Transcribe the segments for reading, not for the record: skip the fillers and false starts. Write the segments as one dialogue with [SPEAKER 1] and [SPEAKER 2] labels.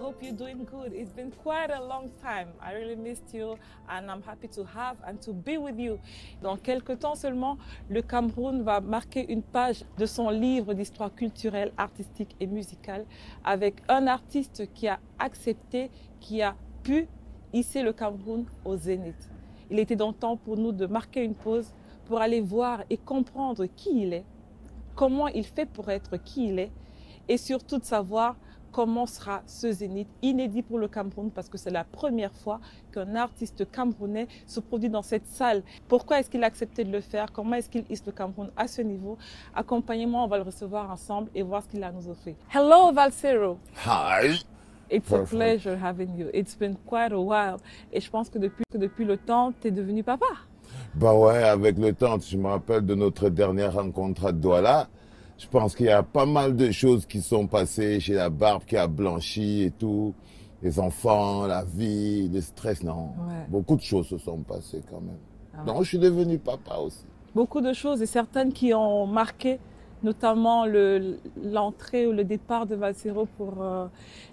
[SPEAKER 1] hope you're doing good. It's been quite a long time. I really missed you and I'm happy to have and to be with you. Dans quelques temps seulement, le Cameroun va marquer une page de son livre d'histoire culturelle, artistique et musicale avec un artiste qui a accepté, qui a pu hisser le Cameroun au zénith. Il était donc temps pour nous de marquer une pause pour aller voir et comprendre qui il est, comment il fait pour être qui il est et surtout de savoir comment sera ce zénith inédit pour le Cameroun parce que c'est la première fois qu'un artiste camerounais se produit dans cette salle. Pourquoi est-ce qu'il a accepté de le faire? Comment est-ce qu'il hisse le Cameroun à ce niveau? Accompagnez-moi, on va le recevoir ensemble et voir ce qu'il a à nous offrir. Hello Valsero.
[SPEAKER 2] Hi.
[SPEAKER 1] It's a pleasure having you. It's been quite a while. Et je pense que depuis le temps, tu es devenu papa.
[SPEAKER 2] Bah ouais, avec le temps, je me rappelle de notre dernière rencontre à Douala. Je pense qu'il y a pas mal de choses qui sont passées. J'ai la barbe qui a blanchi et tout. Les enfants, la vie, le stress, non. Ouais. Beaucoup de choses se sont passées quand même. Ah ouais. Donc je suis devenu papa aussi.
[SPEAKER 1] Beaucoup de choses et certaines qui ont marqué notamment l'entrée ou le départ de Valsero pour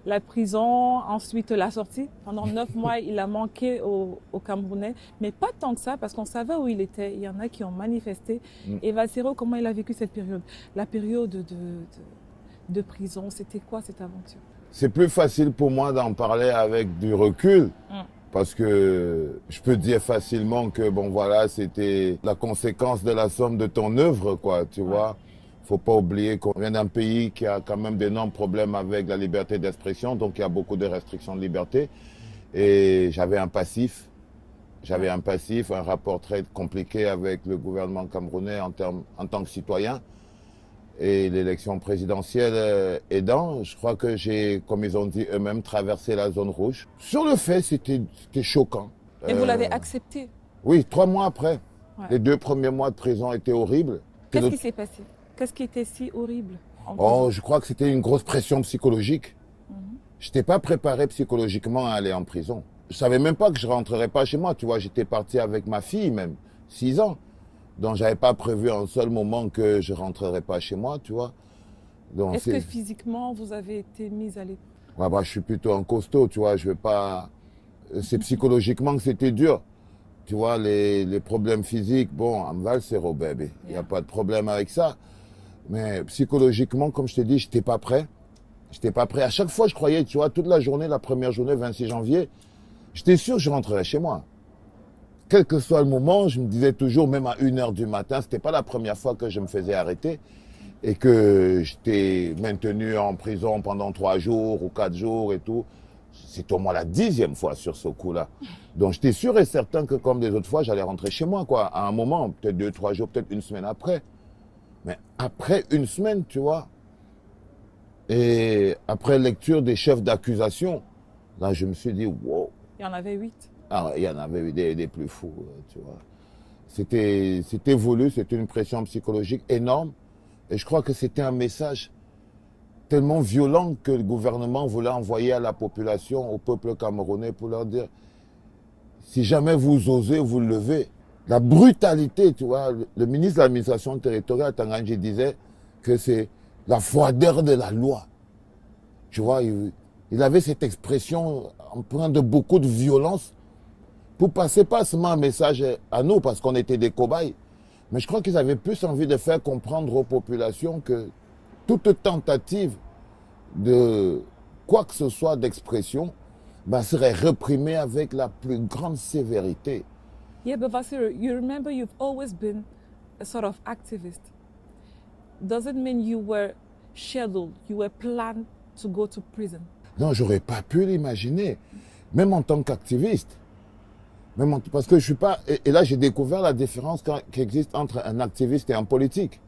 [SPEAKER 1] la prison, ensuite la sortie. Pendant 9 mois, il a manqué aux Camerounais, mais pas tant que ça, parce qu'on savait où il était. Il y en a qui ont manifesté. Et Valsero, comment il a vécu cette période? La période de prison, c'était quoi cette aventure?
[SPEAKER 2] C'est plus facile pour moi d'en parler avec du recul. Parce que je peux dire facilement que, bon voilà, c'était la conséquence de la somme de ton œuvre, quoi, tu vois. Faut pas oublier qu'on vient d'un pays qui a quand même d'énormes problèmes avec la liberté d'expression, donc il y a beaucoup de restrictions de liberté. Et j'avais un passif, un rapport très compliqué avec le gouvernement camerounais en tant que citoyen. Et l'élection présidentielle aidant, je crois que j'ai, comme ils ont dit eux-mêmes, traversé la zone rouge. Sur le fait, c'était choquant.
[SPEAKER 1] Et vous l'avez accepté?
[SPEAKER 2] Oui, 3 mois après. Ouais. Les 2 premiers mois de prison étaient horribles.
[SPEAKER 1] Qu'est-ce qui s'est passé? Qu'est-ce qui était si horrible?
[SPEAKER 2] Je crois que c'était une grosse pression psychologique. Je n'étais pas préparé psychologiquement à aller en prison. Je savais même pas que je rentrerais pas chez moi. Tu vois, j'étais parti avec ma fille même, 6 ans. Donc, j'avais pas prévu un seul moment que je rentrerais pas chez moi, tu vois.
[SPEAKER 1] Est-ce que physiquement, vous avez été mise à l'épreuve?
[SPEAKER 2] Ouais, bah, je suis plutôt un costaud, tu vois. Je vais pas... C'est psychologiquement que c'était dur. Tu vois, les problèmes physiques, bon, en Valsero, bébé. Il n'y a pas de problème avec ça. Mais psychologiquement, comme je t'ai dit, j'étais pas prêt. J'étais pas prêt. À chaque fois, je croyais, tu vois, toute la journée, la première journée, 26 janvier, j'étais sûr que je rentrerais chez moi. Quel que soit le moment, je me disais toujours, même à 1h du matin, c'était pas la première fois que je me faisais arrêter et que j'étais maintenu en prison pendant 3 jours ou 4 jours et tout. C'est au moins la 10e fois sur ce coup-là. Donc, j'étais sûr et certain que comme les autres fois, j'allais rentrer chez moi, quoi. À un moment, peut-être 2, 3 jours, peut-être 1 semaine après. Mais après 1 semaine, tu vois, et après lecture des chefs d'accusation, là, je me suis dit, wow.
[SPEAKER 1] Il y en avait 8.
[SPEAKER 2] Ah, il y en avait eu des plus fous, tu vois. C'était voulu, c'était une pression psychologique énorme. Et je crois que c'était un message tellement violent que le gouvernement voulait envoyer à la population, au peuple camerounais, pour leur dire, si jamais vous osez vous lever, la brutalité, tu vois, le ministre de l'administration territoriale, Tanganji, disait que c'est la froideur de la loi. Tu vois, il avait cette expression empreinte de beaucoup de violence pour passer pas seulement un message à nous, parce qu'on était des cobayes, mais je crois qu'ils avaient plus envie de faire comprendre aux populations que toute tentative de quoi que ce soit d'expression serait réprimée avec la plus grande sévérité.
[SPEAKER 1] Yeah, but Valsero, you remember you've always been a sort of activist. Does it mean you were scheduled, you were planned to go to prison?
[SPEAKER 2] Non, j'aurais pas pu l'imaginer, même en tant qu'activiste. Parce que je suis pas... Et là, j'ai découvert la différence qui existe entre un activiste et un politique.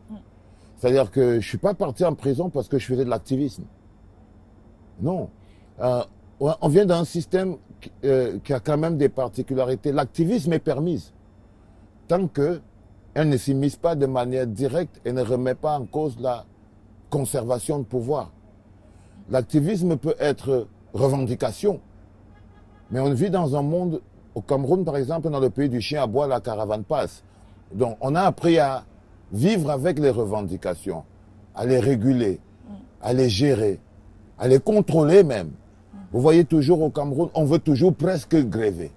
[SPEAKER 2] C'est-à-dire que je suis pas parti en prison parce que je faisais de l'activisme. Non. On vient d'un système qui a quand même des particularités. L'activisme est permise tant qu'elle ne s'immisce pas de manière directe et ne remet pas en cause la conservation de pouvoir. L'activisme peut être revendication, mais on vit dans un monde, au Cameroun par exemple, dans le pays du chien à bois, la caravane passe. Donc on a appris à vivre avec les revendications, à les réguler, à les gérer, à les contrôler même. Vous voyez toujours au Cameroun, on veut toujours presque gréver.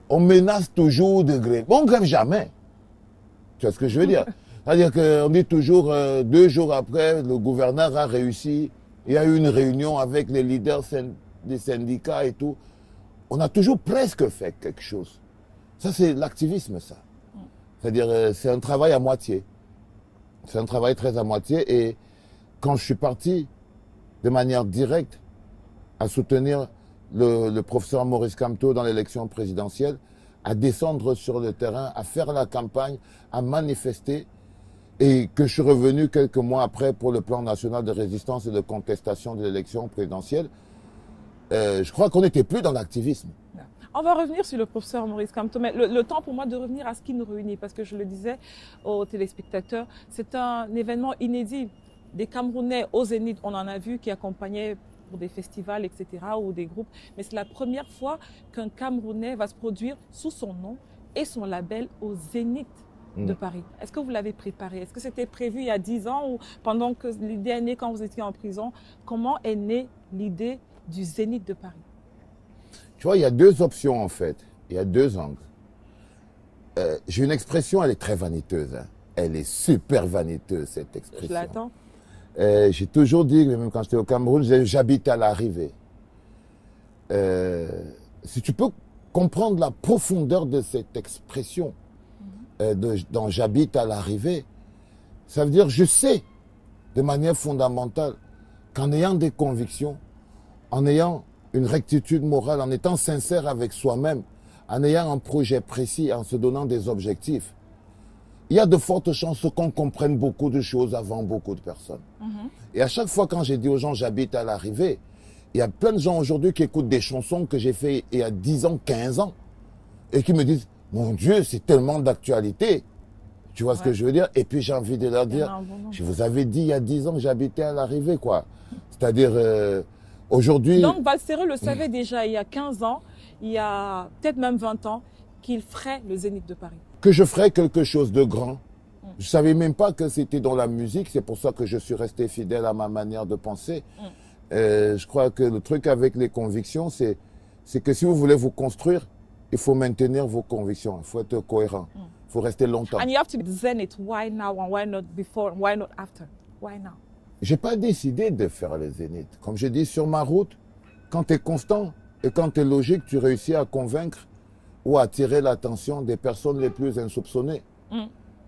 [SPEAKER 2] On menace toujours de grève. On ne grève jamais. Tu vois ce que je veux dire? C'est-à-dire qu'on dit toujours, 2 jours après, le gouverneur a réussi. Il y a eu une réunion avec les leaders des syndicats et tout. On a toujours presque fait quelque chose. Ça, c'est l'activisme, ça. C'est-à-dire, c'est un travail à moitié. C'est un travail très à moitié. Et quand je suis parti de manière directe à soutenir le professeur Maurice Kamto dans l'élection présidentielle, à descendre sur le terrain, à faire la campagne, à manifester, et que je suis revenu quelques mois après pour le plan national de résistance et de contestation de l'élection présidentielle, je crois qu'on n'était plus dans l'activisme.
[SPEAKER 1] On va revenir sur le professeur Maurice Kamto, mais le temps pour moi de revenir à ce qui nous réunit, parce que je le disais aux téléspectateurs, c'est un événement inédit. Des Camerounais au Zénith, on en a vu qui accompagnaient pour des festivals, etc., ou des groupes, mais c'est la première fois qu'un Camerounais va se produire sous son nom et son label au Zénith de Paris. Est-ce que vous l'avez préparé? Est-ce que c'était prévu il y a 10 ans ou pendant que l'idée est née quand vous étiez en prison? Comment est née l'idée du Zénith de Paris?
[SPEAKER 2] Tu vois, il y a 2 options en fait. Il y a 2 angles. J'ai une expression, elle est très vaniteuse. Hein. Elle est super vaniteuse, cette expression.
[SPEAKER 1] Je l'attends.
[SPEAKER 2] J'ai toujours dit, même quand j'étais au Cameroun, j'habite à l'arrivée. Si tu peux comprendre la profondeur de cette expression, dont j'habite à l'arrivée, ça veut dire je sais de manière fondamentale qu'en ayant des convictions, en ayant une rectitude morale, en étant sincère avec soi-même, en ayant un projet précis, en se donnant des objectifs, il y a de fortes chances qu'on comprenne beaucoup de choses avant beaucoup de personnes. Et à chaque fois quand j'ai dit aux gens j'habite à l'arrivée, il y a plein de gens aujourd'hui qui écoutent des chansons que j'ai fait il y a 10 ans, 15 ans, et qui me disent mon Dieu, c'est tellement d'actualité. Tu vois ce que je veux dire? Et puis j'ai envie de leur dire, je vous avais dit il y a 10 ans que j'habitais à l'arrivée, quoi. C'est-à-dire, aujourd'hui...
[SPEAKER 1] Donc Valsereux le savait déjà il y a 15 ans, il y a peut-être même 20 ans, qu'il ferait le Zénith de Paris.
[SPEAKER 2] Que je ferais quelque chose de grand. Je ne savais même pas que c'était dans la musique, c'est pour ça que je suis resté fidèle à ma manière de penser. Je crois que le truc avec les convictions, c'est que si vous voulez vous construire, il faut maintenir vos convictions, il faut être cohérent, il faut rester longtemps.
[SPEAKER 1] And you have to be Zenith. Why now and why not before? Why not after? Why now?
[SPEAKER 2] J'ai pas décidé de faire le Zénith. Comme je dis, sur ma route, quand tu es constant et quand tu es logique, tu réussis à convaincre ou à attirer l'attention des personnes les plus insoupçonnées.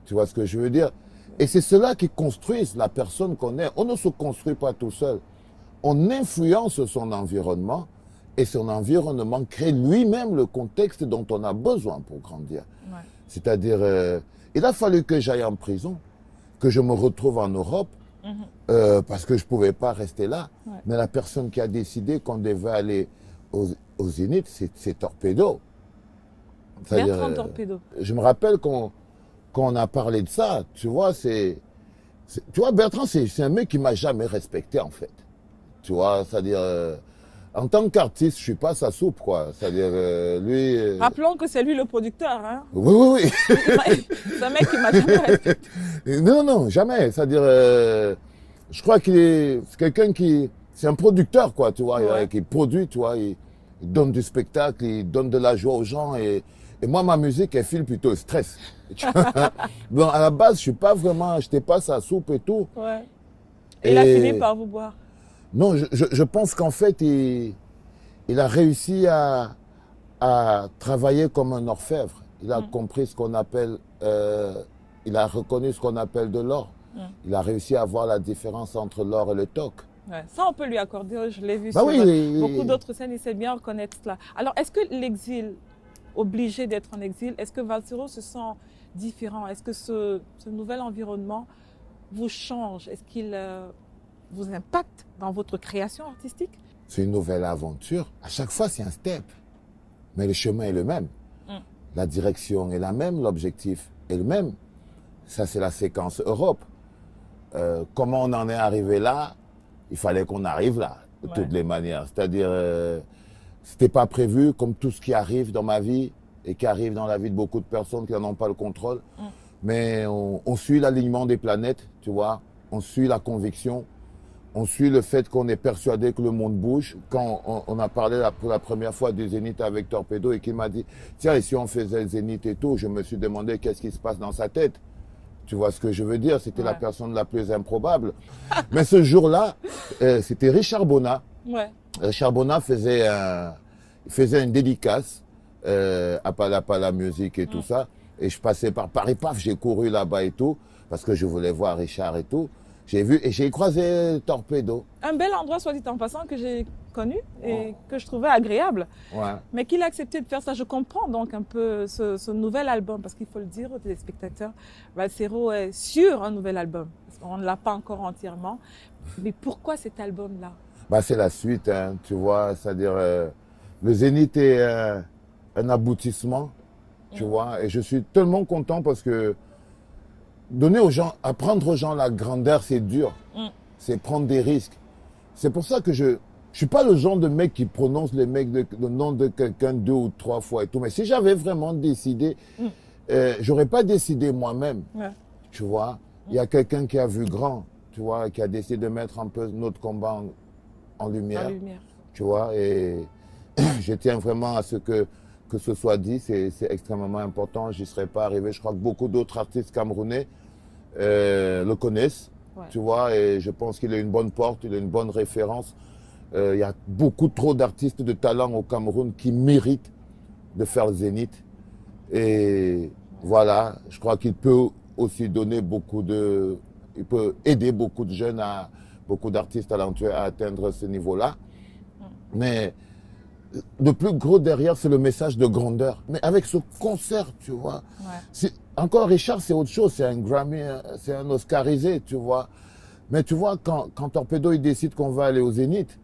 [SPEAKER 2] Tu vois ce que je veux dire? Et c'est cela qui construit la personne qu'on est. On ne se construit pas tout seul. On influence son environnement. Et son environnement crée lui-même le contexte dont on a besoin pour grandir. C'est-à-dire, il a fallu que j'aille en prison, que je me retrouve en Europe, parce que je ne pouvais pas rester là. Mais la personne qui a décidé qu'on devait aller au Zénith, c'est Torpedo.
[SPEAKER 1] Bertrand Torpedo.
[SPEAKER 2] Je me rappelle qu'on a parlé de ça. Tu vois, tu vois, Bertrand, c'est un mec qui m'a jamais respecté, en fait. Tu vois, c'est-à-dire... en tant qu'artiste, je suis pas sa soupe, quoi. C'est-à-dire, lui...
[SPEAKER 1] Rappelons que c'est lui le producteur, hein.
[SPEAKER 2] Oui.
[SPEAKER 1] C'est un mec qui m'a jamais respecté.
[SPEAKER 2] Non, jamais. C'est-à-dire, je crois c'est quelqu'un qui... C'est un producteur, quoi, tu vois, qui produit, tu vois. Il donne du spectacle, il donne de la joie aux gens. Et moi, ma musique, elle file plutôt stress. Bon, à la base, je n'étais pas sa soupe et tout.
[SPEAKER 1] Et il a fini par vous boire.
[SPEAKER 2] Non, je pense qu'en fait, il a réussi à travailler comme un orfèvre. Il a compris ce qu'on appelle, il a reconnu ce qu'on appelle de l'or. Il a réussi à voir la différence entre l'or et le toc.
[SPEAKER 1] Ça, on peut lui accorder, je l'ai vu sur beaucoup d'autres scènes, il sait bien reconnaître cela. Alors, est-ce que l'exil, obligé d'être en exil, est-ce que Valsereux se sent différent? Est-ce que ce nouvel environnement vous change? Est-ce qu'il... vous impacte dans votre création artistique?
[SPEAKER 2] C'est une nouvelle aventure. À chaque fois, c'est un step. Mais le chemin est le même. La direction est la même, l'objectif est le même. Ça, c'est la séquence Europe. Comment on en est arrivé là? Il fallait qu'on arrive là, de toutes les manières. C'est-à-dire, c'était pas prévu, comme tout ce qui arrive dans ma vie et qui arrive dans la vie de beaucoup de personnes qui n'en ont pas le contrôle. Mais on suit l'alignement des planètes, tu vois. On suit la conviction. On suit le fait qu'on est persuadé que le monde bouge. Quand on a parlé pour la première fois du Zénith avec Torpedo et qu'il m'a dit, tiens, et si on faisait le Zénith et tout, je me suis demandé qu'est-ce qui se passe dans sa tête. Tu vois ce que je veux dire? C'était la personne la plus improbable. Mais ce jour-là, c'était Richard Bonnat.
[SPEAKER 1] Ouais.
[SPEAKER 2] Richard Bonnat faisait une dédicace à Palapala Music et tout ça. Et je passais par Paris, paf, j'ai couru là-bas et tout, parce que je voulais voir Richard et tout. J'ai vu et j'ai croisé Torpedo.
[SPEAKER 1] Un bel endroit, soit dit en passant, que j'ai connu et que je trouvais agréable.
[SPEAKER 2] Ouais.
[SPEAKER 1] Mais qu'il a accepté de faire ça, je comprends donc un peu ce nouvel album, parce qu'il faut le dire aux téléspectateurs, Valsero est sur un nouvel album. On ne l'a pas encore entièrement. Mais pourquoi cet album-là?
[SPEAKER 2] Bah, c'est la suite, hein, tu vois, c'est-à-dire le Zénith est un aboutissement, tu vois, et je suis tellement content parce que donner aux gens, apprendre aux gens la grandeur, c'est dur. C'est prendre des risques. C'est pour ça que je suis pas le genre de mec qui prononce le nom de quelqu'un 2 ou 3 fois et tout. Mais si j'avais vraiment décidé, j'aurais pas décidé moi-même. Ouais. Tu vois, il y a quelqu'un qui a vu grand, tu vois, qui a décidé de mettre un peu notre combat en lumière. Tu vois, et je tiens vraiment à ce que ce soit dit. C'est extrêmement important. J'y serais pas arrivé. Je crois que beaucoup d'autres artistes camerounais le connaissent, tu vois, et je pense qu'il a une bonne porte, il a une bonne référence. Il y a beaucoup trop d'artistes de talent au Cameroun qui méritent de faire le Zénith. Et voilà, je crois qu'il peut aussi donner il peut aider beaucoup de jeunes, beaucoup d'artistes talentueux à atteindre ce niveau-là. Mais le plus gros derrière, c'est le message de grandeur. Mais avec ce concert, tu vois, encore Richard, c'est autre chose, c'est un Grammy, c'est un Oscarisé, tu vois. Mais tu vois, quand Torpedo, il décide qu'on va aller au Zénith,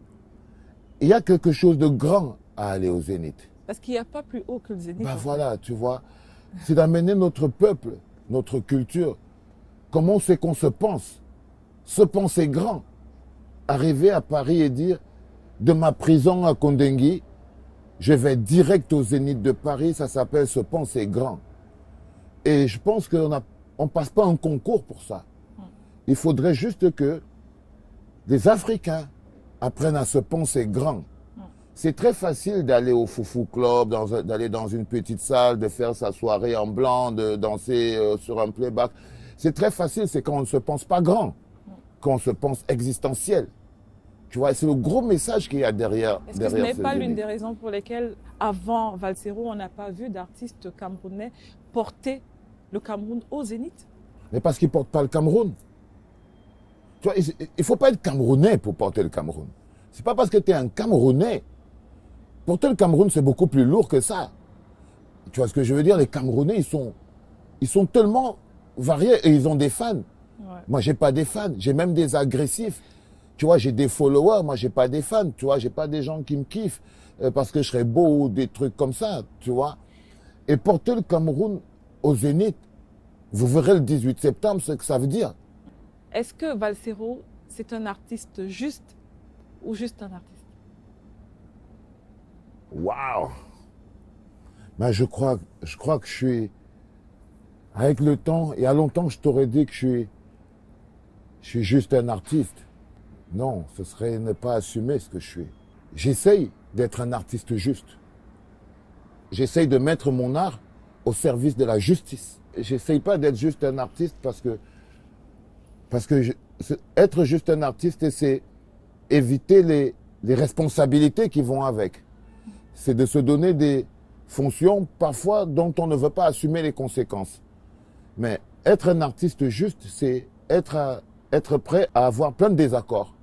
[SPEAKER 2] il y a quelque chose de grand à aller au Zénith.
[SPEAKER 1] Parce qu'il n'y a pas plus haut que le Zénith.
[SPEAKER 2] Ben voilà, tu vois, c'est d'amener notre peuple, notre culture, comment c'est qu'on se pense, se penser grand. Arriver à Paris et dire, de ma prison à Kondengui, je vais direct au Zénith de Paris, ça s'appelle se penser grand. Et je pense qu'on ne passe pas un concours pour ça. Il faudrait juste que des Africains apprennent à se penser grand. C'est très facile d'aller au Foufou Club, d'aller dans une petite salle, de faire sa soirée en blanc, de danser sur un playback. C'est très facile, c'est quand on ne se pense pas grand, quand on se pense existentiel. Tu vois, c'est le gros message qu'il y a derrière.
[SPEAKER 1] Est-ce que ce n'est pas l'une des raisons pour lesquelles, avant Valsero, on n'a pas vu d'artistes camerounais porter le Cameroun au Zénith?
[SPEAKER 2] Mais parce qu'ils ne portent pas le Cameroun. Tu vois, il ne faut pas être Camerounais pour porter le Cameroun. Ce n'est pas parce que tu es un Camerounais. Porter le Cameroun, c'est beaucoup plus lourd que ça. Tu vois ce que je veux dire? Les Camerounais, ils sont tellement variés et ils ont des fans. Ouais. Moi, je n'ai pas des fans. J'ai même des agressifs. Tu vois, j'ai des followers, moi, j'ai pas des fans, tu vois, j'ai pas des gens qui me kiffent parce que je serais beau ou des trucs comme ça, tu vois. Et porter le Cameroun au Zénith, vous verrez le 18 septembre ce que ça veut dire.
[SPEAKER 1] Est-ce que Valsero, c'est un artiste juste ou juste un artiste?
[SPEAKER 2] Waouh! Ben, je crois que je suis, avec le temps, il y a longtemps, je t'aurais dit que je suis juste un artiste. Non, ce serait ne pas assumer ce que je suis. J'essaye d'être un artiste juste. J'essaye de mettre mon art au service de la justice. J'essaye pas d'être juste un artiste parce que être juste un artiste, c'est éviter les responsabilités qui vont avec. C'est de se donner des fonctions parfois dont on ne veut pas assumer les conséquences. Mais être un artiste juste, c'est être prêt à avoir plein de désaccords.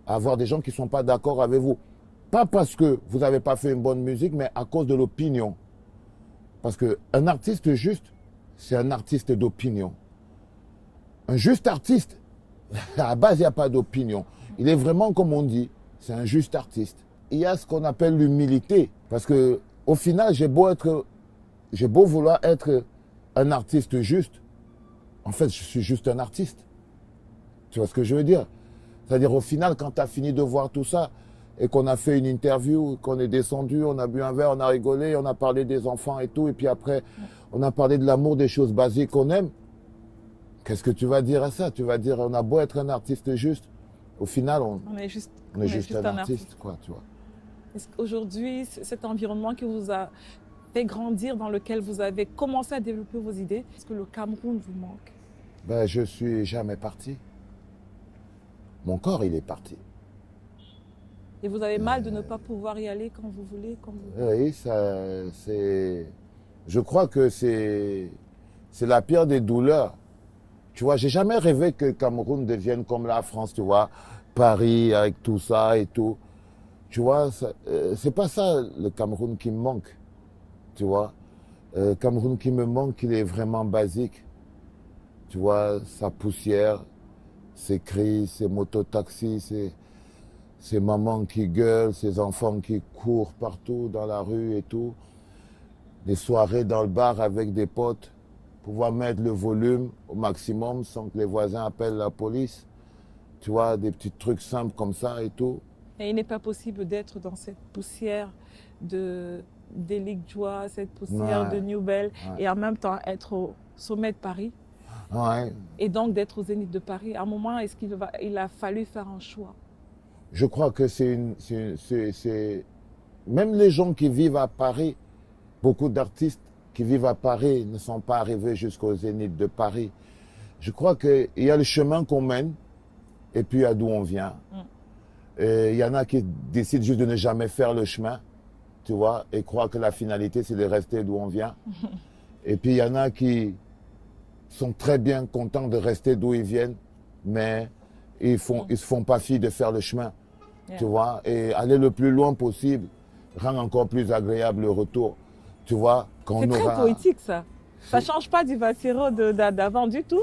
[SPEAKER 2] À avoir des gens qui ne sont pas d'accord avec vous. Pas parce que vous n'avez pas fait une bonne musique, mais à cause de l'opinion. Parce qu'un artiste juste, c'est un artiste d'opinion. Un juste artiste, à la base, il n'y a pas d'opinion. Il est vraiment, comme on dit, c'est un juste artiste. Il y a ce qu'on appelle l'humilité. Parce que, au final, j'ai beau vouloir être un artiste juste. En fait, je suis juste un artiste. Tu vois ce que je veux dire? C'est-à-dire, au final, quand tu as fini de voir tout ça et qu'on a fait une interview, qu'on est descendu, on a bu un verre, on a rigolé, on a parlé des enfants et tout, et puis après, on a parlé de l'amour, des choses basiques qu'on aime, qu'est-ce que tu vas dire à ça? Tu vas dire, on a beau être un artiste juste, Au final,
[SPEAKER 1] On est juste,
[SPEAKER 2] on est juste un artiste, quoi, tu vois.
[SPEAKER 1] Est-ce qu'aujourd'hui, cet environnement qui vous a fait grandir, dans lequel vous avez commencé à développer vos idées, est-ce que le Cameroun vous manque?
[SPEAKER 2] Ben, je suis jamais parti. Mon corps, il est parti.
[SPEAKER 1] Et vous avez mal de ne pas pouvoir y aller quand vous voulez, quand vous...
[SPEAKER 2] Oui, ça, c'est... Je crois que c'est la pire des douleurs. Tu vois, j'ai jamais rêvé que le Cameroun devienne comme la France, tu vois, Paris avec tout ça et tout. Tu vois, c'est pas ça le Cameroun qui me manque, tu vois. Le Cameroun qui me manque, il est vraiment basique. Tu vois, sa poussière, ses cris, ses mototaxis, ses mamans qui gueulent, ses enfants qui courent partout dans la rue et tout. Des soirées dans le bar avec des potes, pouvoir mettre le volume au maximum sans que les voisins appellent la police. Tu vois, des petits trucs simples comme ça et tout.
[SPEAKER 1] Et il n'est pas possible d'être dans cette poussière d'Élie Joie, cette poussière de New Bell, et en même temps être au sommet de Paris.
[SPEAKER 2] Ouais.
[SPEAKER 1] Et donc d'être au Zénith de Paris. À un moment, est-ce qu'il a fallu faire un choix?
[SPEAKER 2] Je crois que même les gens qui vivent à Paris, beaucoup d'artistes qui vivent à Paris ne sont pas arrivés jusqu'au Zénith de Paris. Je crois qu'il y a le chemin qu'on mène et puis à d'où on vient. Il y en a qui décident juste de ne jamais faire le chemin, tu vois, et croient que la finalité, c'est de rester d'où on vient. Et puis il y en a qui sont très bien contents de rester d'où ils viennent, mais ils se font pas fi de faire le chemin, tu vois, et aller le plus loin possible rend encore plus agréable le retour, tu vois.
[SPEAKER 1] C'est très poétique, ça. Ça ne change pas du Valsero d'avant du tout.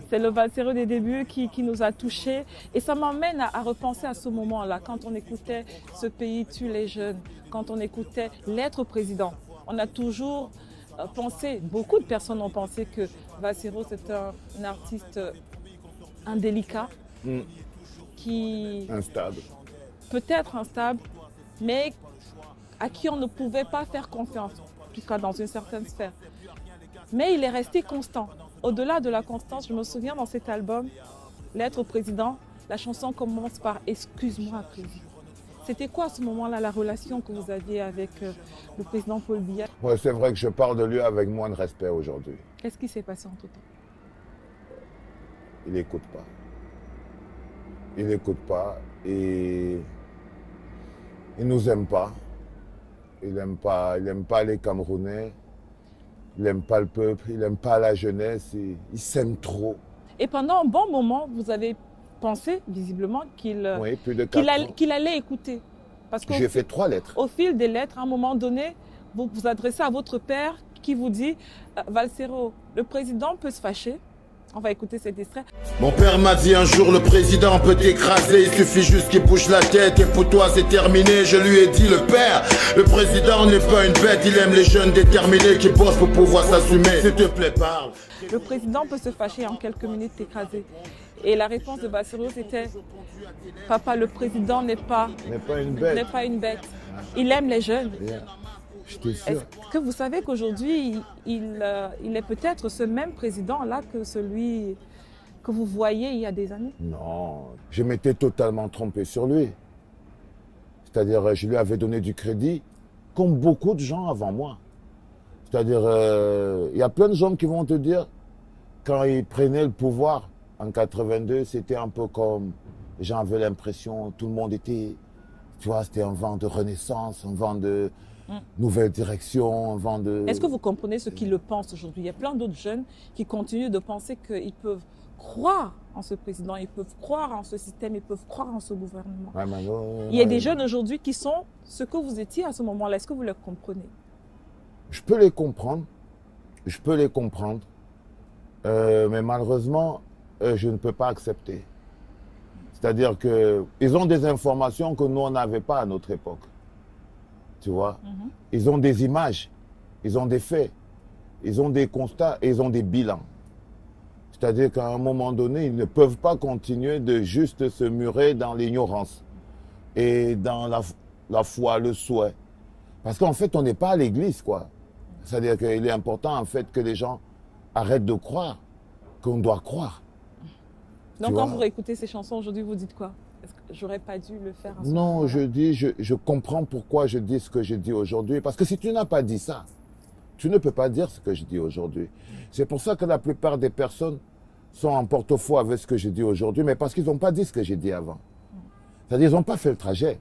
[SPEAKER 1] C'est le Valsero des débuts qui nous a touchés. Et ça m'emmène à repenser à ce moment-là, quand on écoutait « Ce pays tue les jeunes », quand on écoutait « L'être président ». On a toujours pensé, beaucoup de personnes ont pensé que Valsero, c'est un artiste indélicat,
[SPEAKER 2] instable.
[SPEAKER 1] Peut-être instable, mais à qui on ne pouvait pas faire confiance, en tout cas dans une certaine sphère. Mais il est resté constant. Au-delà de la constance, je me souviens dans cet album, L'être au président, la chanson commence par « Excuse-moi, président ». C'était quoi à ce moment-là la relation que vous aviez avec le président Paul Biya?
[SPEAKER 2] Ouais, c'est vrai que je parle de lui avec moins de respect aujourd'hui.
[SPEAKER 1] Qu'est-ce qui s'est passé entre temps?
[SPEAKER 2] Il n'écoute pas. Il n'écoute pas et il nous aime pas. Il n'aime pas les Camerounais. Il n'aime pas le peuple, il n'aime pas la jeunesse, il s'aime trop.
[SPEAKER 1] Et pendant un bon moment, vous avez pensé, visiblement, qu'il allait écouter.
[SPEAKER 2] J'ai fait 3 lettres.
[SPEAKER 1] Au fil des lettres, à un moment donné, vous vous adressez à votre père qui vous dit « Valsero, le président peut se fâcher ». On va écouter cet extrait.
[SPEAKER 3] Mon père m'a dit un jour le président peut t'écraser, il suffit juste qu'il bouge la tête et pour toi c'est terminé. Je lui ai dit le père, le président n'est pas une bête, il aime les jeunes déterminés qui bossent pour pouvoir s'assumer. S'il te plaît parle.
[SPEAKER 1] Le président peut se fâcher en quelques minutes t'écraser. Et la réponse de Valsero c'était papa, le président n'est pas une bête. Il aime les jeunes. Est-ce que vous savez qu'aujourd'hui, il est peut-être ce même président-là que celui que vous voyez il y a des années?
[SPEAKER 2] Non, je m'étais totalement trompé sur lui. C'est-à-dire, je lui avais donné du crédit, comme beaucoup de gens avant moi. C'est-à-dire, il y a plein de gens qui vont te dire, quand il prenait le pouvoir en 82, c'était un peu comme, les gens avaient l'impression, tout le monde était, tu vois, c'était un vent de renaissance, un vent de nouvelle direction, un vent de...
[SPEAKER 1] Est-ce que vous comprenez ce qu'ils le pensent aujourd'hui? Il y a plein d'autres jeunes qui continuent de penser qu'ils peuvent croire en ce président, ils peuvent croire en ce système, ils peuvent croire en ce gouvernement. Il y a des jeunes aujourd'hui qui sont ce que vous étiez à ce moment-là. Est-ce que vous les comprenez?
[SPEAKER 2] Je peux les comprendre. Je peux les comprendre. Mais malheureusement, je ne peux pas accepter. C'est-à-dire qu'ils ont des informations que nous, on n'avait pas à notre époque. Tu vois? Ils ont des images, ils ont des faits, ils ont des constats et ils ont des bilans. C'est-à-dire qu'à un moment donné, ils ne peuvent pas continuer de juste se murer dans l'ignorance et dans la foi, le souhait. Parce qu'en fait, on n'est pas à l'église, quoi. C'est-à-dire qu'il est important, en fait, que les gens arrêtent de croire qu'on doit croire.
[SPEAKER 1] Donc, quand vous réécoutez ces chansons aujourd'hui, vous dites quoi? Est-ce que j'aurais pas dû le faire à ce
[SPEAKER 2] Non,
[SPEAKER 1] moment-là?
[SPEAKER 2] je comprends pourquoi je dis ce que je dis aujourd'hui. Parce que si tu n'as pas dit ça, tu ne peux pas dire ce que je dis aujourd'hui. C'est pour ça que la plupart des personnes sont en porte-à-faux avec ce que je dis aujourd'hui, mais parce qu'ils n'ont pas dit ce que j'ai dit avant. C'est-à-dire, ils n'ont pas fait le trajet.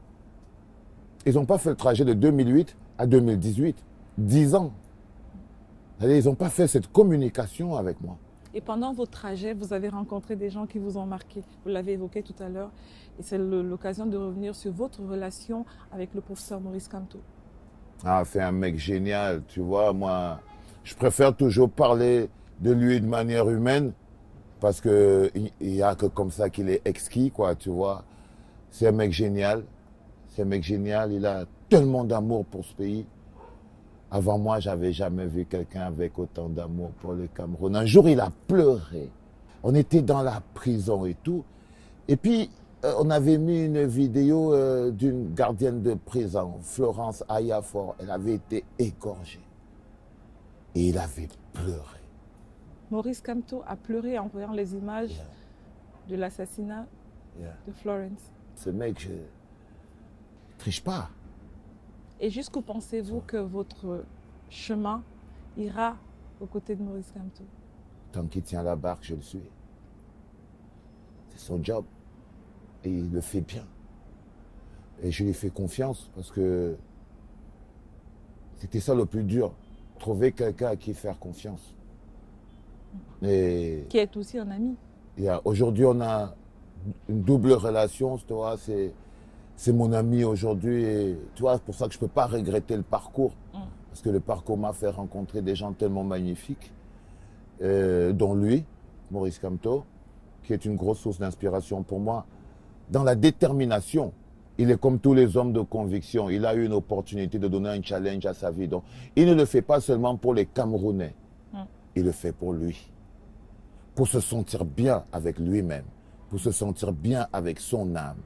[SPEAKER 2] Ils n'ont pas fait le trajet de 2008 à 2018. 10 ans. C'est-à-dire, ils n'ont pas fait cette communication avec moi.
[SPEAKER 1] Et pendant votre trajet, vous avez rencontré des gens qui vous ont marqué. Vous l'avez évoqué tout à l'heure. Et c'est l'occasion de revenir sur votre relation avec le professeur Maurice Kamto.
[SPEAKER 2] Ah, c'est un mec génial, tu vois. Moi, je préfère toujours parler de lui de manière humaine parce qu'il n'y a que comme ça qu'il est exquis, quoi, tu vois. C'est un mec génial. C'est un mec génial. Il a tellement d'amour pour ce pays. Avant moi, j'avais jamais vu quelqu'un avec autant d'amour pour le Cameroun. Un jour, il a pleuré. On était dans la prison et tout. Et puis, on avait mis une vidéo d'une gardienne de prison, Florence Ayafor. Elle avait été égorgée. Et il avait pleuré.
[SPEAKER 1] Maurice Kamto a pleuré en voyant les images de l'assassinat de Florence.
[SPEAKER 2] Ce mec, je triche pas.
[SPEAKER 1] Et jusqu'où pensez-vous que votre chemin ira aux côtés de Maurice Kamto?
[SPEAKER 2] Tant qu'il tient la barque, je le suis. C'est son job. Et il le fait bien. Et je lui fais confiance parce que c'était ça le plus dur. Trouver quelqu'un à qui faire confiance. Et
[SPEAKER 1] Qui est aussi un ami.
[SPEAKER 2] aujourd'hui, on a une double relation. Tu vois, c'est mon ami aujourd'hui. Et tu vois, c'est pour ça que je ne peux pas regretter le parcours. Parce que le parcours m'a fait rencontrer des gens tellement magnifiques, dont lui, Maurice Kamto, qui est une grosse source d'inspiration pour moi. Dans la détermination, il est comme tous les hommes de conviction. Il a eu une opportunité de donner un challenge à sa vie. Donc, il ne le fait pas seulement pour les Camerounais. Il le fait pour lui. Pour se sentir bien avec lui-même. Pour se sentir bien avec son âme.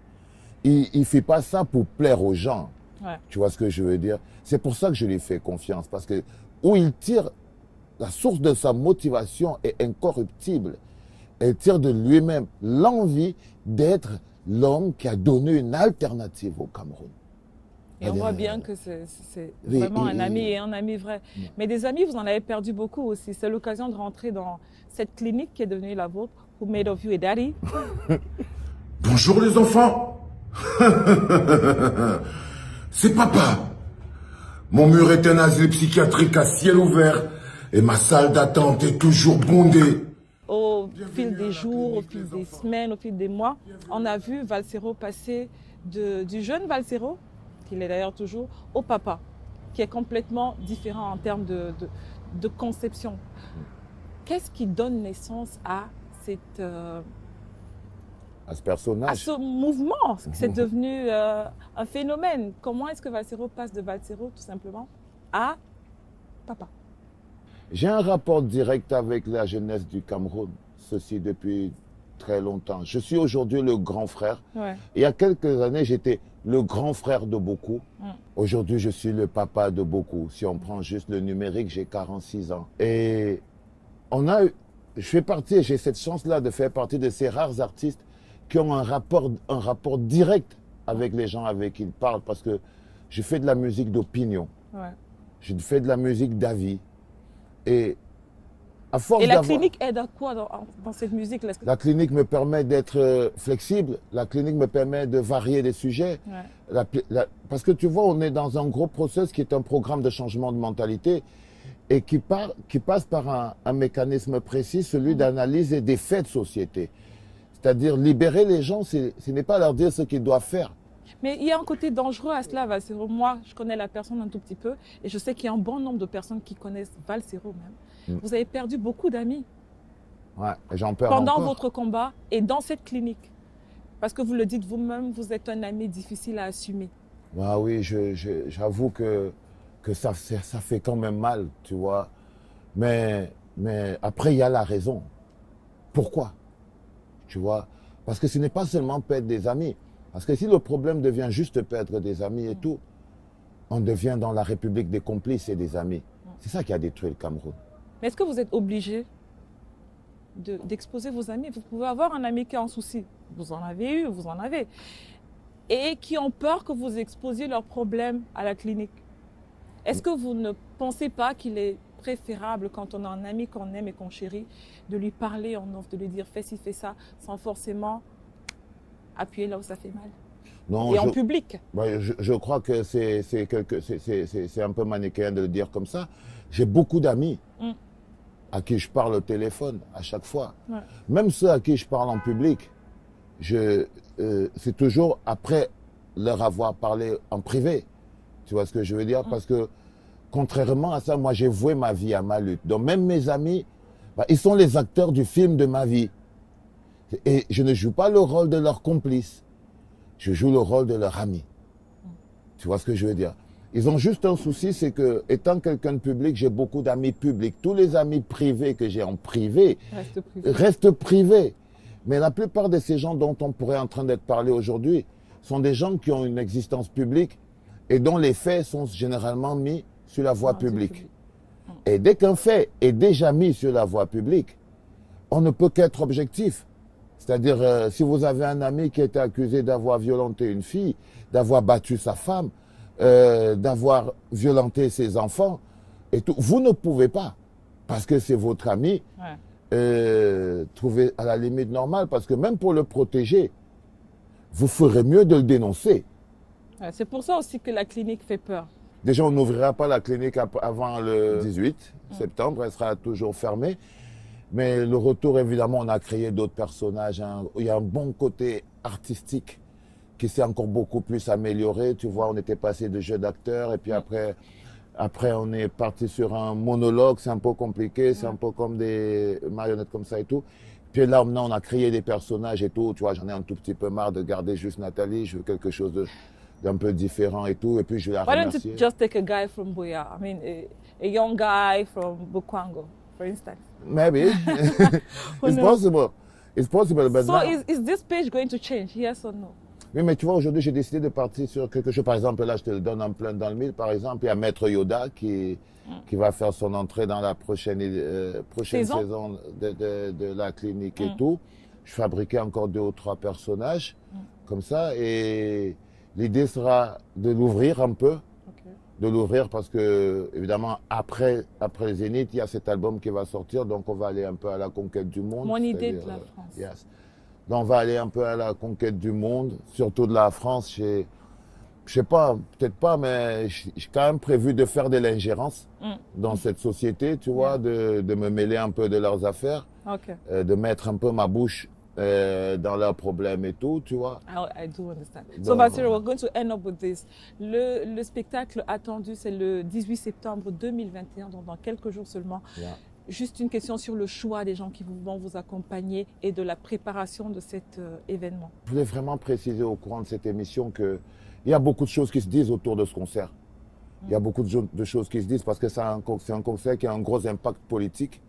[SPEAKER 2] Il ne fait pas ça pour plaire aux gens.
[SPEAKER 1] Ouais.
[SPEAKER 2] Tu vois ce que je veux dire? C'est pour ça que je lui fais confiance. Parce que où il tire, la source de sa motivation est incorruptible. Elle tire de lui-même l'envie d'être l'homme qui a donné une alternative au Cameroun.
[SPEAKER 1] Et on voit bien que c'est vraiment un ami et un ami vrai. Mais des amis, vous en avez perdu beaucoup aussi. C'est l'occasion de rentrer dans cette clinique qui est devenue la vôtre. Who made of you a daddy?
[SPEAKER 3] Bonjour les enfants. C'est papa. Mon mur est un asile psychiatrique à ciel ouvert et ma salle d'attente est toujours bondée.
[SPEAKER 1] Au fil des jours, au fil des semaines, au fil des mois, on a vu Valsero passer du jeune Valsero, qu'il est d'ailleurs toujours, au papa, qui est complètement différent en termes de conception. Qu'est-ce qui donne naissance à
[SPEAKER 2] ce personnage,
[SPEAKER 1] à ce mouvement? C'est devenu un phénomène. Comment est-ce que Valsero passe de Valsero, tout simplement, à papa?
[SPEAKER 2] J'ai un rapport direct avec la jeunesse du Cameroun, ceci depuis très longtemps. Je suis aujourd'hui le grand frère.
[SPEAKER 1] Ouais.
[SPEAKER 2] Il y a quelques années, j'étais le grand frère de beaucoup. Aujourd'hui, je suis le papa de beaucoup. Si on prend juste le numérique, j'ai 46 ans. Et j'ai cette chance-là de faire partie de ces rares artistes qui ont un rapport direct avec les gens avec qui ils parlent, parce que je fais de la musique d'opinion.
[SPEAKER 1] Ouais.
[SPEAKER 2] Je fais de la musique d'avis. Et à force
[SPEAKER 1] la clinique aide à quoi dans cette musique?
[SPEAKER 2] La clinique me permet d'être flexible. La clinique me permet de varier les sujets.
[SPEAKER 1] Ouais.
[SPEAKER 2] Parce que tu vois, on est dans un gros process qui est un programme de changement de mentalité et qui passe par un mécanisme précis, celui d'analyse et des faits de société. C'est-à-dire libérer les gens, ce n'est pas leur dire ce qu'ils doivent faire.
[SPEAKER 1] Mais il y a un côté dangereux à cela, Valsero. Moi, je connais la personne un tout petit peu et je sais qu'il y a un bon nombre de personnes qui connaissent Valsero même. Vous avez perdu beaucoup d'amis.
[SPEAKER 2] Ouais, j'en perds
[SPEAKER 1] pendant
[SPEAKER 2] encore.
[SPEAKER 1] votre combat et dans cette clinique. Parce que vous le dites vous-même, vous êtes un ami difficile à assumer.
[SPEAKER 2] Ouais, oui, j'avoue que ça fait quand même mal, tu vois. Mais après, il y a la raison. Pourquoi? Tu vois? Parce que ce n'est pas seulement perdre des amis. Parce que si le problème devient juste perdre des amis et tout, on devient dans la République des complices et des amis. C'est ça qui a détruit le Cameroun.
[SPEAKER 1] Mais est-ce que vous êtes obligé d'exposer vos amis. Vous pouvez avoir un ami qui est en souci. Vous en avez eu, vous en avez. Et qui ont peur que vous exposiez leurs problèmes à la clinique. Est-ce que vous ne pensez pas qu'il est préférable, quand on a un ami qu'on aime et qu'on chérit, de lui parler en off, de lui dire fais ci, fais ça, sans forcément appuyer là où ça fait mal?
[SPEAKER 2] Non,
[SPEAKER 1] et en public.
[SPEAKER 2] Je crois que c'est un peu manichéen de le dire comme ça. J'ai beaucoup d'amis à qui je parle au téléphone à chaque fois. Ouais. Même ceux à qui je parle en public, c'est toujours après leur avoir parlé en privé. Tu vois ce que je veux dire? Parce que contrairement à ça, moi j'ai voué ma vie à ma lutte. Donc même mes amis, ils sont les acteurs du film de ma vie. Et je ne joue pas le rôle de leur complice. Je joue le rôle de leur ami. Tu vois ce que je veux dire? Ils ont juste un souci, c'est que, étant quelqu'un de public, j'ai beaucoup d'amis publics. Tous les amis privés que j'ai en privé restent privés. Mais la plupart de ces gens dont on pourrait en train d'être parlé aujourd'hui sont des gens qui ont une existence publique et dont les faits sont généralement mis sur la voie publique. Et dès qu'un fait est déjà mis sur la voie publique, on ne peut qu'être objectif. C'est-à-dire, si vous avez un ami qui a été accusé d'avoir violenté une fille, d'avoir battu sa femme, d'avoir violenté ses enfants, et tout, vous ne pouvez pas, parce que c'est votre ami, trouver à la limite normale, parce que même pour le protéger, vous ferez mieux de le dénoncer.
[SPEAKER 1] C'est pour ça aussi que la clinique fait peur.
[SPEAKER 2] Déjà, on n'ouvrira pas la clinique avant le 18 septembre, elle sera toujours fermée. Mais le retour, évidemment, on a créé d'autres personnages. Hein. Il y a un bon côté artistique qui s'est encore beaucoup plus amélioré. Tu vois, on était passé de jeu d'acteur et puis après, on est parti sur un monologue. C'est un peu compliqué, c'est un peu comme des marionnettes comme ça et tout. Puis là, maintenant, on a créé des personnages et tout. Tu vois, j'en ai un tout petit peu marre de garder juste Nathalie. Je veux quelque chose d'un peu différent et tout. Et puis, je vais la remercier.
[SPEAKER 1] Why don't you just take a guy from Buea? I mean, a young guy from Bukwango, for instance.
[SPEAKER 2] Maybe. It's possible. It's possible. But
[SPEAKER 1] so is this page going to change, yes or no?
[SPEAKER 2] Oui, mais tu vois, aujourd'hui, j'ai décidé de partir sur quelque chose. Par exemple, là, je te le donne en plein dans le mille. Par exemple, il y a Maître Yoda qui va faire son entrée dans la prochaine saison de la clinique et tout. Je fabriquais encore 2 ou 3 personnages comme ça. Et l'idée sera de l'ouvrir un peu. De l'ouvrir parce que, évidemment, après le Zénith, il y a cet album qui va sortir, donc on va aller un peu à la conquête du monde.
[SPEAKER 1] Mon idée de la France.
[SPEAKER 2] Yes. Donc on va aller un peu à la conquête du monde, surtout de la France. Je sais pas, peut-être pas, mais j'ai quand même prévu de faire de l'ingérence dans cette société, tu vois, de me mêler un peu de leurs affaires, de mettre un peu ma bouche dans leurs problèmes et tout, tu vois.
[SPEAKER 1] I do understand. So, Bassirou, we're going to end up with this. Le spectacle attendu, c'est le 18 septembre 2021, donc dans quelques jours seulement.
[SPEAKER 2] Yeah.
[SPEAKER 1] Juste une question sur le choix des gens qui vont vous accompagner et de la préparation de cet événement.
[SPEAKER 2] Je voulais vraiment préciser au courant de cette émission qu'il y a beaucoup de choses qui se disent autour de ce concert. Il y a beaucoup de choses qui se disent parce que c'est un concert qui a un gros impact politique.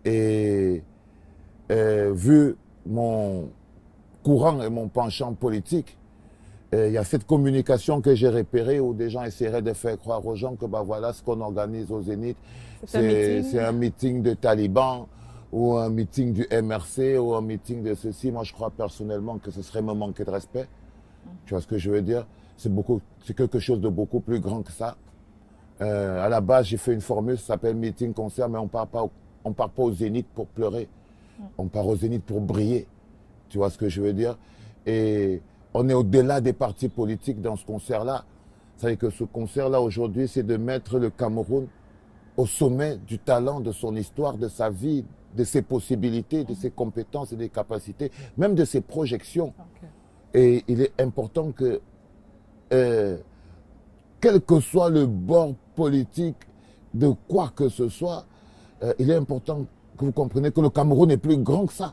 [SPEAKER 2] Et vu mon courant et mon penchant politique, il y a cette communication que j'ai repérée où des gens essaieraient de faire croire aux gens que voilà ce qu'on organise au Zénith. C'est un meeting de talibans ou un meeting du MRC ou un meeting de ceci. Moi, je crois personnellement que ce serait me manquer de respect. Tu vois ce que je veux dire? C'est quelque chose de beaucoup plus grand que ça. À la base, j'ai fait une formule, ça s'appelle meeting concert, mais on part pas au Zénith pour pleurer. On part au Zénith pour briller. Tu vois ce que je veux dire? Et on est au-delà des partis politiques dans ce concert-là. C'est-à-dire que ce concert-là, aujourd'hui, c'est de mettre le Cameroun au sommet du talent, de son histoire, de sa vie, de ses possibilités, de ses compétences et des capacités, même de ses projections. Et il est important que, quel que soit le bord politique de quoi que ce soit, il est important que vous compreniez que le Cameroun est plus grand que ça.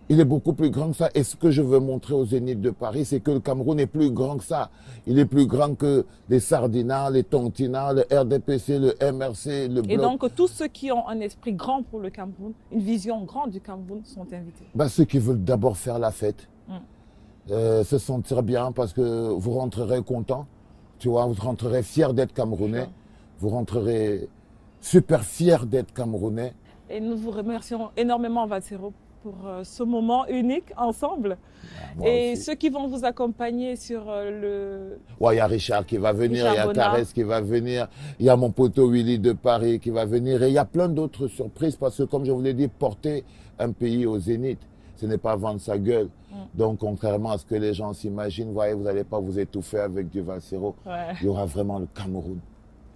[SPEAKER 2] Il est beaucoup plus grand que ça. Et ce que je veux montrer au Zénith de Paris, c'est que le Cameroun est plus grand que ça. Il est plus grand que les Sardinats, les Tontinats, le RDPC, le MRC, le Bloc.
[SPEAKER 1] Et donc, tous ceux qui ont un esprit grand pour le Cameroun, une vision grande du Cameroun, sont invités.
[SPEAKER 2] Ceux qui veulent d'abord faire la fête, se sentir bien parce que vous rentrerez content. Tu vois, vous rentrerez fier d'être Camerounais. Vous rentrerez super fier d'être Camerounais.
[SPEAKER 1] Et nous vous remercions énormément, Valsero, pour ce moment unique ensemble. Et aussi. Ceux qui vont vous accompagner sur le...
[SPEAKER 2] Ouais, il y a Richard qui va venir, il y a Carès qui va venir, il y a mon poteau Willy de Paris qui va venir, et il y a plein d'autres surprises parce que, comme je vous l'ai dit, porter un pays au zénith, ce n'est pas vendre sa gueule. Donc, contrairement à ce que les gens s'imaginent, voyez, vous n'allez pas vous étouffer avec du Valsero.
[SPEAKER 1] Ouais.
[SPEAKER 2] Il y aura vraiment le Cameroun.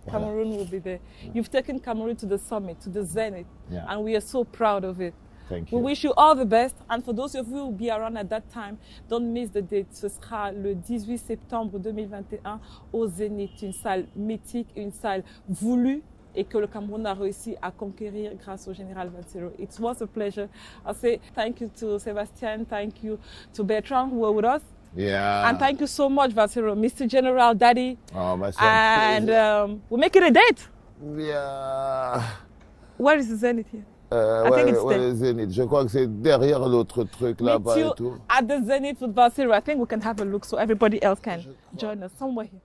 [SPEAKER 1] Voilà. Cameroon will be there. You've taken Cameroon to the summit, to the zenith, and we are so proud of it.
[SPEAKER 2] Thank you.
[SPEAKER 1] We wish you all the best. And for those of you who will be around at that time, don't miss the date. Ce sera le 18 septembre 2021 au Zénith, une salle mythique, une salle voulue et que le Cameroun a réussi à conquérir grâce au général Valsero. It was a pleasure. I say thank you to Sebastian, thank you to Bertrand who were with us.
[SPEAKER 2] Yeah.
[SPEAKER 1] And thank you so much, Valsero, Mr. General, Daddy.
[SPEAKER 2] Oh, my son.
[SPEAKER 1] And we're making a date.
[SPEAKER 2] Yeah.
[SPEAKER 1] Where is the Zenith here? I
[SPEAKER 2] Ouais,
[SPEAKER 1] think it's
[SPEAKER 2] ouais,
[SPEAKER 1] there.
[SPEAKER 2] Zenith. Je crois que c'est derrière l'autre truc là-bas et tout.
[SPEAKER 1] At the Zenith with Valsero. I think we can have a look so everybody else can join us somewhere here.